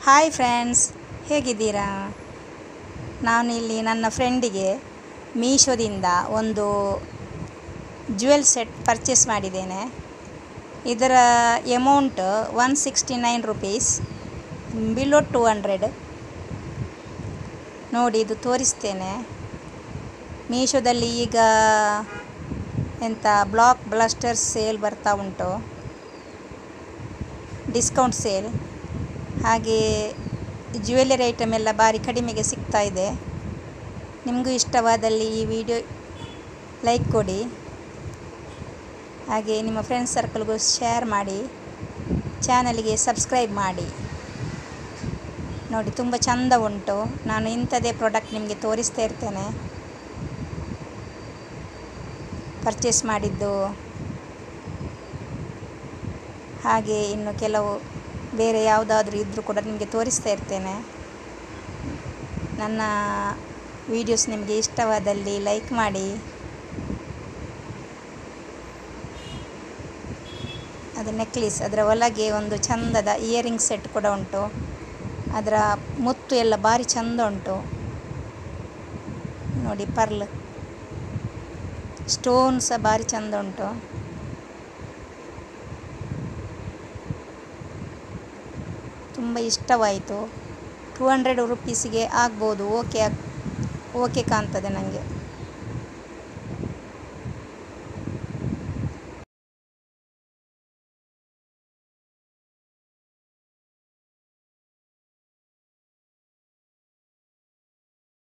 Hi friends, ಹೇಗಿದ್ದೀರಾ? ನಾನಿಲ್ಲಿ ನನ್ನ ಫ್ರೆಂಡಿಗೆ ಮೀಶೋದಿಂದ ಒಂದು ಜ್ಯುವೆಲ್ ಸೆಟ್ ಪರ್ಚೇಸ್ ಮಾಡಿದ್ದೇನೆ. ಇದರ ಎಮೌಂಟ್ 169 ರುಪೀಸ್, ಬಿಲೋ 200. ನೋಡಿ, ಇದು ತೋರಿಸ್ತೇನೆ. ಮೀಶೋದಲ್ಲಿ ಈಗ ಬ್ಲಾಕ್ ಬಸ್ಟರ್ ಸೇಲ್ ಬರ್ತಾ ಉಂಟು, ಡಿಸ್ಕೌಂಟ್ ಸೇಲ್. ಹಾಗೆ ಜ್ಯುವೆಲರಿ ಐಟಮ್ ಎಲ್ಲ ಭಾರಿ ಕಡಿಮೆಗೆ ಸಿಗ್ತಾ ಇದೆ. ನಿಮಗೂ ಇಷ್ಟವಾದಲ್ಲಿ ಈ ವಿಡಿಯೋ ಲೈಕ್ ಕೊಡಿ, ಹಾಗೆ ನಿಮ್ಮ ಫ್ರೆಂಡ್ಸ್ ಸರ್ಕಲ್ಗೂ ಶೇರ್ ಮಾಡಿ, ಚಾನಲ್ಗೆ ಸಬ್ಸ್ಕ್ರೈಬ್ ಮಾಡಿ. ನೋಡಿ, ತುಂಬ ಚೆಂದ ಉಂಟು. ನಾನು ಇಂಥದ್ದೇ ಪ್ರಾಡಕ್ಟ್ ನಿಮಗೆ ತೋರಿಸ್ತಾ ಇರ್ತೇನೆ. ಪರ್ಚೇಸ್ ಮಾಡಿದ್ದು ಹಾಗೆ ಇನ್ನು ಕೆಲವು ಬೇರೆ ಯಾವುದಾದ್ರೂ ಇದ್ದರೂ ಕೂಡ ನಿಮಗೆ ತೋರಿಸ್ತಾ ಇರ್ತೇನೆ. ನನ್ನ ವಿಡಿಯೋಸ್ ನಿಮಗೆ ಇಷ್ಟವಾದಲ್ಲಿ ಲೈಕ್ ಮಾಡಿ. ಅದು ನೆಕ್ಲೆಸ್, ಅದರ ಒಳಗೆ ಒಂದು ಚಂದದ ಇಯರಿಂಗ್ ಸೆಟ್ ಕೂಡ ಉಂಟು. ಅದರ ಮುತ್ತು ಎಲ್ಲ ಭಾರಿ ಚಂದ ಉಂಟು. ನೋಡಿ, ಪರ್ಲ್ ಸ್ಟೋನ್ ಸಹ ಭಾರಿ ಚಂದ ಉಂಟು. ತುಂಬ ಇಷ್ಟವಾಯಿತು. 200 ರುಪೀಸಿಗೆ ಆಗ್ಬೋದು. ಓಕೆ ಕಾಣ್ತದೆ ನನಗೆ.